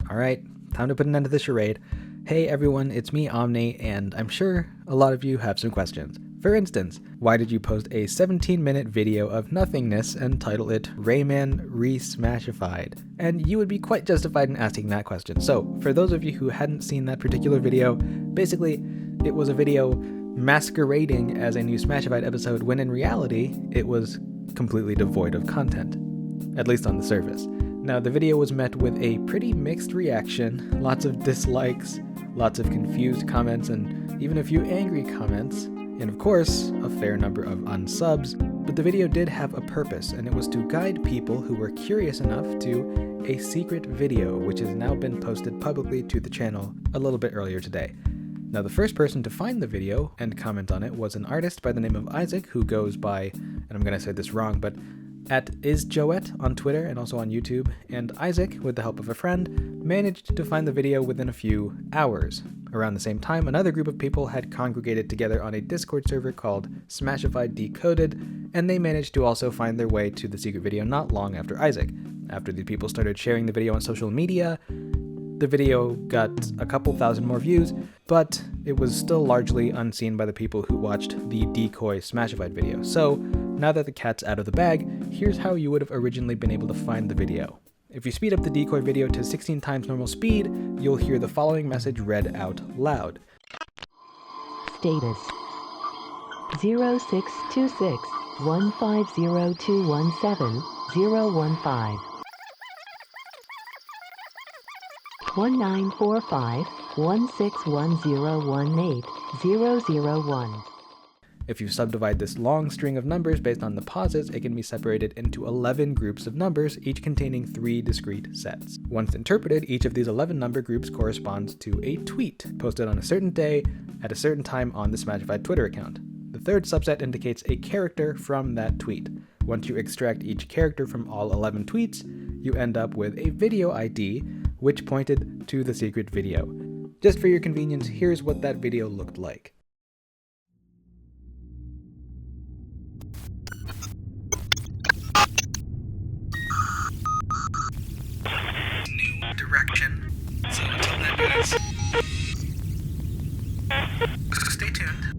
Alright, time to put an end to the charade. Hey everyone, it's me Omni, and I'm sure a lot of you have some questions. For instance, why did you post a 17-minute video of nothingness and title it Rayman Re-Smashified? And you would be quite justified in asking that question. So, for those of you who hadn't seen that particular video, basically, it was a video masquerading as a new Smashified episode when in reality, it was completely devoid of content. At least on the surface. Now, the video was met with a pretty mixed reaction, lots of dislikes, lots of confused comments, and even a few angry comments, and of course, a fair number of unsubs, but the video did have a purpose, and it was to guide people who were curious enough to a secret video, which has now been posted publicly to the channel a little bit earlier today. Now, the first person to find the video and comment on it was an artist by the name of Isaac, who goes by, and I'm gonna say this wrong, but at isjoet on Twitter and also on YouTube, and Isaac, with the help of a friend, managed to find the video within a few hours. Around the same time, another group of people had congregated together on a Discord server called Smashified Decoded, and they managed to also find their way to the secret video not long after Isaac. After the people started sharing the video on social media, the video got a couple thousand more views, but it was still largely unseen by the people who watched the Decoy Smashified video. So, now that the cat's out of the bag, here's how you would have originally been able to find the video. If you speed up the Decoy video to 16 times normal speed, you'll hear the following message read out loud. Status 0626150217 015 1945 161018 001. If you subdivide this long string of numbers based on the pauses, it can be separated into 11 groups of numbers, each containing 3 discrete sets. Once interpreted, each of these 11 number groups corresponds to a tweet posted on a certain day at a certain time on the Smashified Twitter account. The third subset indicates a character from that tweet. Once you extract each character from all 11 tweets, you end up with a video ID, which pointed to the secret video. Just for your convenience, here's what that video looked like. New direction. So until then, guys, stay tuned.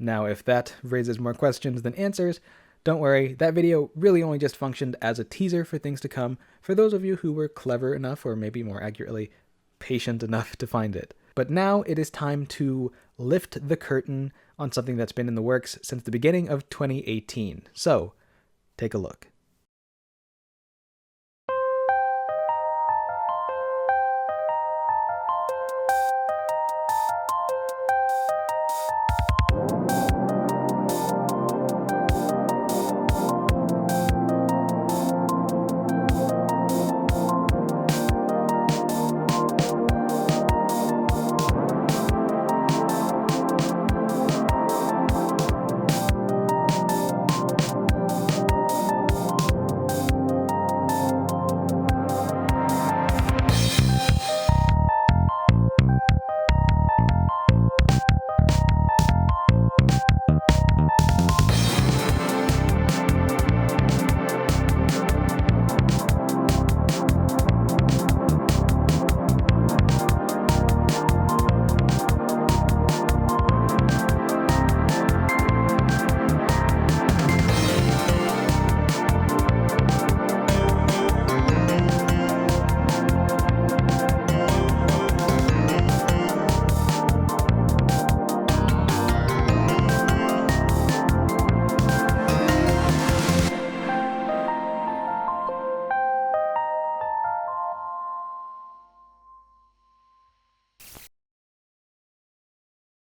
Now, if that raises more questions than answers, don't worry, that video really only just functioned as a teaser for things to come for those of you who were clever enough, or maybe more accurately, patient enough to find it. But now it is time to lift the curtain on something that's been in the works since the beginning of 2018. So, take a look.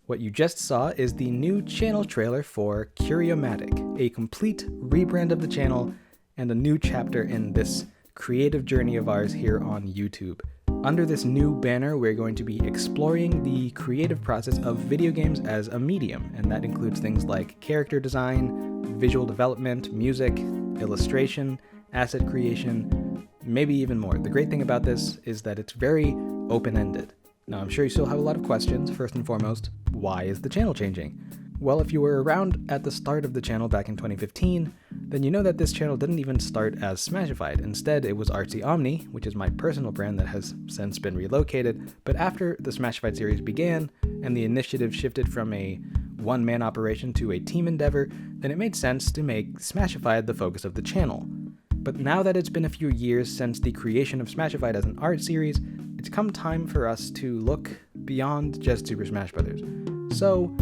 What you just saw is the new channel trailer for Curiomatic, a complete rebrand of the channel and a new chapter in this creative journey of ours here on YouTube. Under this new banner, we're going to be exploring the creative process of video games as a medium, and that includes things like character design, visual development, music, illustration, asset creation, maybe even more. The great thing about this is that it's very open-ended. Now, I'm sure you still have a lot of questions. First and foremost, why is the channel changing? Well, if you were around at the start of the channel back in 2015, then you know that this channel didn't even start as Smashified. Instead, it was Artsy Omni, which is my personal brand that has since been relocated. But after the Smashified series began, and the initiative shifted from a one-man operation to a team endeavor, then it made sense to make Smashified the focus of the channel. But now that it's been a few years since the creation of Smashified as an art series, it's come time for us to look beyond just Super Smash Bros. So,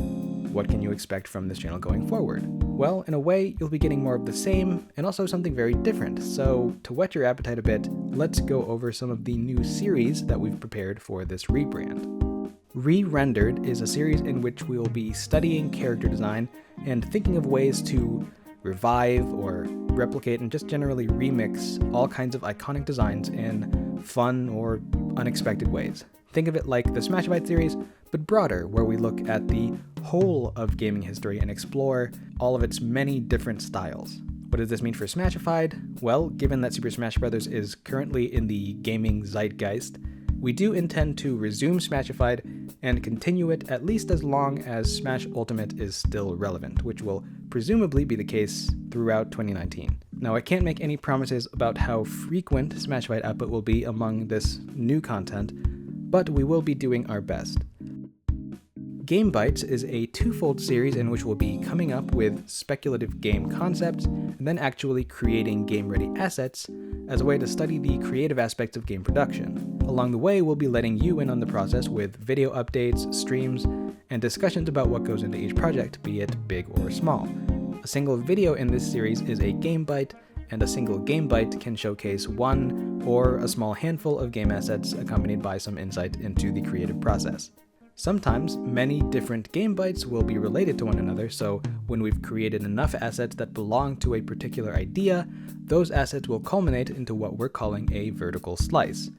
what can you expect from this channel going forward? Well, in a way, you'll be getting more of the same, and also something very different. So, to whet your appetite a bit, let's go over some of the new series that we've prepared for this rebrand. Re-Rendered is a series in which we will be studying character design and thinking of ways to revive or replicate and just generally remix all kinds of iconic designs in fun or unexpected ways. Think of it like the Smashified series, but broader, where we look at the whole of gaming history and explore all of its many different styles. What does this mean for Smashified? Well, given that Super Smash Bros. Is currently in the gaming zeitgeist, we do intend to resume Smashified and continue it at least as long as Smash Ultimate is still relevant, which will presumably be the case throughout 2019. Now, I can't make any promises about how frequent Smashified output will be among this new content, but we will be doing our best. Game Bites is a twofold series in which we'll be coming up with speculative game concepts and then actually creating game-ready assets as a way to study the creative aspects of game production. Along the way, we'll be letting you in on the process with video updates, streams, and discussions about what goes into each project, be it big or small. A single video in this series is a Game Bite, and a single Game Bite can showcase one or a small handful of game assets accompanied by some insight into the creative process. Sometimes, many different Game Bites will be related to one another, so when we've created enough assets that belong to a particular idea, those assets will culminate into what we're calling a vertical slice.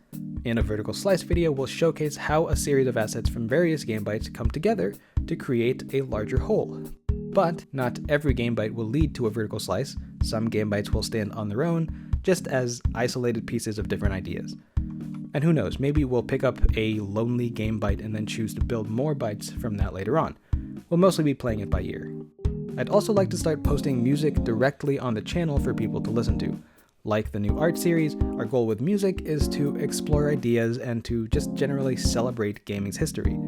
In a vertical slice video, we'll showcase how a series of assets from various Game Bites come together to create a larger whole. But not every Game Bite will lead to a vertical slice. Some Game Bites will stand on their own, just as isolated pieces of different ideas. And who knows, maybe we'll pick up a lonely Game Bite and then choose to build more bites from that later on. We'll mostly be playing it by ear. I'd also like to start posting music directly on the channel for people to listen to. Like the new art series, our goal with music is to explore ideas and to just generally celebrate gaming's history.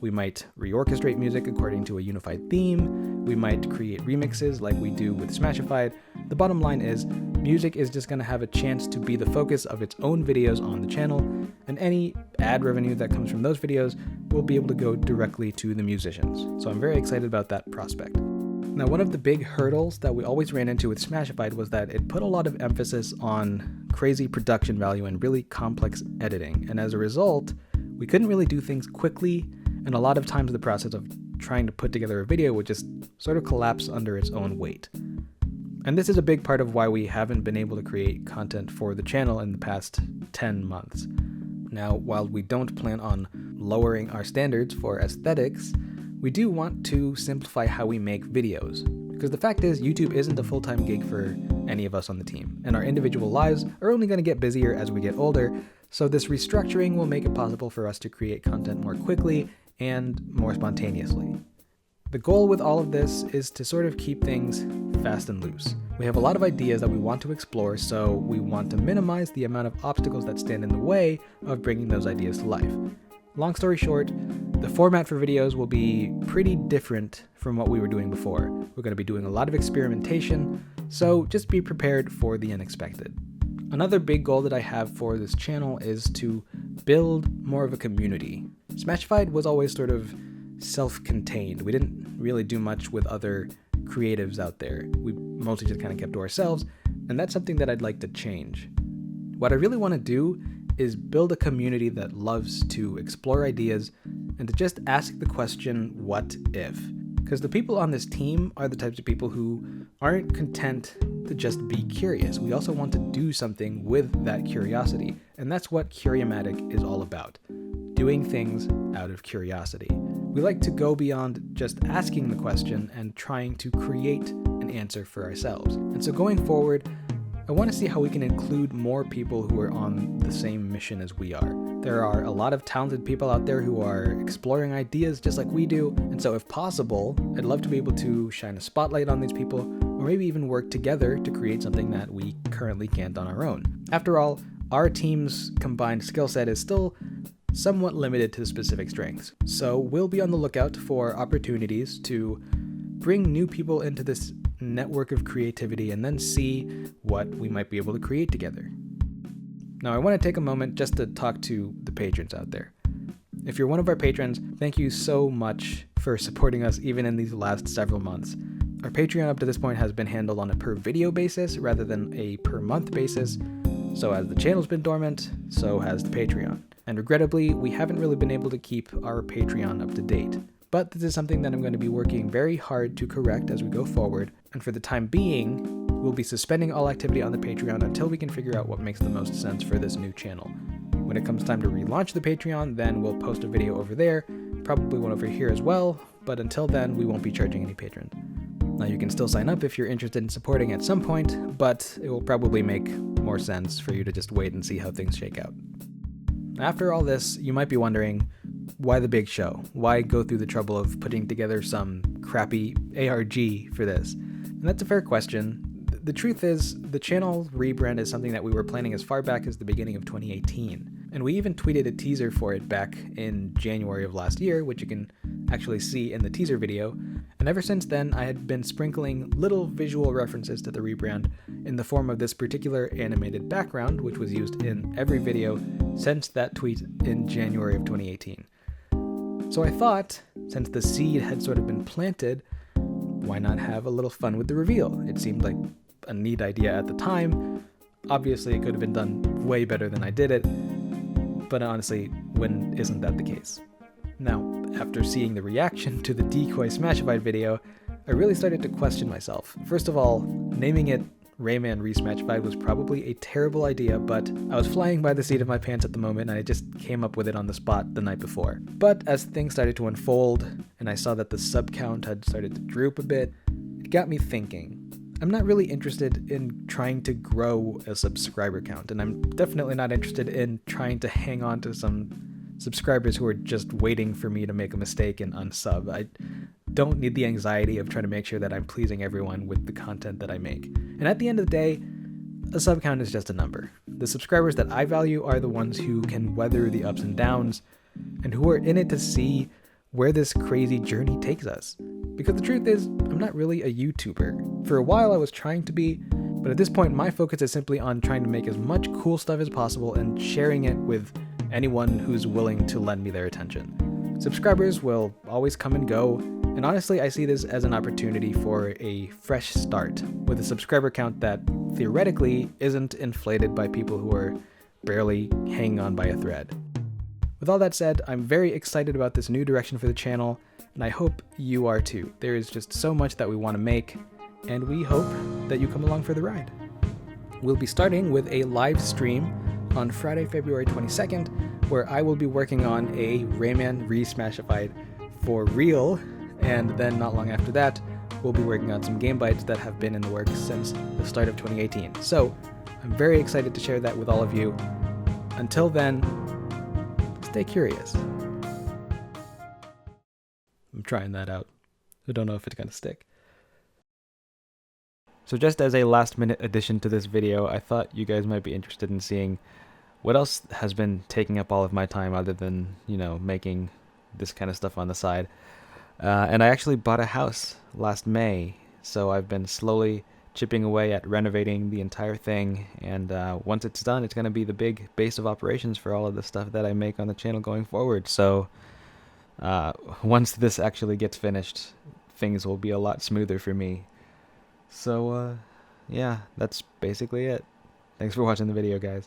We might reorchestrate music according to a unified theme, we might create remixes like we do with Smashified. The bottom line is, music is just going to have a chance to be the focus of its own videos on the channel, and any ad revenue that comes from those videos will be able to go directly to the musicians. So I'm very excited about that prospect. Now, one of the big hurdles that we always ran into with Smashified was that it put a lot of emphasis on crazy production value and really complex editing, and as a result, we couldn't really do things quickly, and a lot of times the process of trying to put together a video would just sort of collapse under its own weight. And this is a big part of why we haven't been able to create content for the channel in the past 10 months. Now, while we don't plan on lowering our standards for aesthetics, we do want to simplify how we make videos. Because the fact is, YouTube isn't a full-time gig for any of us on the team, and our individual lives are only going to get busier as we get older, so this restructuring will make it possible for us to create content more quickly and more spontaneously. The goal with all of this is to sort of keep things fast and loose. We have a lot of ideas that we want to explore, so we want to minimize the amount of obstacles that stand in the way of bringing those ideas to life. Long story short, the format for videos will be pretty different from what we were doing before. We're going to be doing a lot of experimentation, so just be prepared for the unexpected. Another big goal that I have for this channel is to build more of a community. Smashified was always sort of self-contained. We didn't really do much with other creatives out there. We mostly just kind of kept to ourselves, and that's something that I'd like to change. What I really want to do is build a community that loves to explore ideas and to just ask the question, what if? Because the people on this team are the types of people who aren't content to just be curious. We also want to do something with that curiosity. And that's what Curiamatic is all about. Doing things out of curiosity. We like to go beyond just asking the question and trying to create an answer for ourselves. And so going forward, I want to see how we can include more people who are on the same mission as we are. There are a lot of talented people out there who are exploring ideas just like we do, and so if possible, I'd love to be able to shine a spotlight on these people, or maybe even work together to create something that we currently can't on our own. After all, our team's combined skill set is still somewhat limited to specific strengths, so we'll be on the lookout for opportunities to bring new people into this network of creativity and then see what we might be able to create together. Now, I want to take a moment just to talk to the patrons out there. If you're one of our patrons, thank you so much for supporting us even in these last several months. Our Patreon up to this point has been handled on a per video basis rather than a per month basis, so as the channel's been dormant, so has the Patreon. And regrettably, we haven't really been able to keep our Patreon up to date. But this is something that I'm going to be working very hard to correct as we go forward, and for the time being, we'll be suspending all activity on the Patreon until we can figure out what makes the most sense for this new channel. When it comes time to relaunch the Patreon, then we'll post a video over there, probably one over here as well, but until then, we won't be charging any patrons. Now, you can still sign up if you're interested in supporting at some point, but it will probably make more sense for you to just wait and see how things shake out. After all this, you might be wondering, why the big show? Why go through the trouble of putting together some crappy ARG for this? And that's a fair question. The truth is, the channel rebrand is something that we were planning as far back as the beginning of 2018. And we even tweeted a teaser for it back in January of last year, which you can actually see in the teaser video. And ever since then, I had been sprinkling little visual references to the rebrand in the form of this particular animated background, which was used in every video since that tweet in January of 2018. So I thought, since the seed had sort of been planted, why not have a little fun with the reveal? It seemed like a neat idea at the time. Obviously, it could have been done way better than I did it, but honestly, when isn't that the case? Now, after seeing the reaction to the Decoy Smashified video, I really started to question myself. First of all, naming it Rayman Resmashified was probably a terrible idea, but I was flying by the seat of my pants at the moment and I just came up with it on the spot the night before. But as things started to unfold and I saw that the sub count had started to droop a bit, it got me thinking. I'm not really interested in trying to grow a subscriber count, and I'm definitely not interested in trying to hang on to some subscribers who are just waiting for me to make a mistake and unsub. I don't need the anxiety of trying to make sure that I'm pleasing everyone with the content that I make. And at the end of the day, a sub count is just a number. The subscribers that I value are the ones who can weather the ups and downs and who are in it to see where this crazy journey takes us. Because the truth is, I'm not really a YouTuber. For a while I was trying to be, but at this point my focus is simply on trying to make as much cool stuff as possible and sharing it with anyone who's willing to lend me their attention. Subscribers will always come and go, and honestly I see this as an opportunity for a fresh start with a subscriber count that theoretically isn't inflated by people who are barely hanging on by a thread. With all that said, I'm very excited about this new direction for the channel, and I hope you are too. There is just so much that we want to make, and we hope that you come along for the ride. We'll be starting with a live stream on Friday, February 22nd, where I will be working on a Rayman Resmashified for real, and then not long after that, we'll be working on some game bites that have been in the works since the start of 2018. So, I'm very excited to share that with all of you. Until then, stay curious. I'm trying that out. I don't know if it's gonna stick. So just as a last minute addition to this video, I thought you guys might be interested in seeing what else has been taking up all of my time other than, making this kind of stuff on the side. And I actually bought a house last May, so I've been slowly chipping away at renovating the entire thing, and once it's done, it's going to be the big base of operations for all of the stuff that I make on the channel going forward. So once this actually gets finished, things will be a lot smoother for me. So yeah, that's basically it. Thanks for watching the video, guys.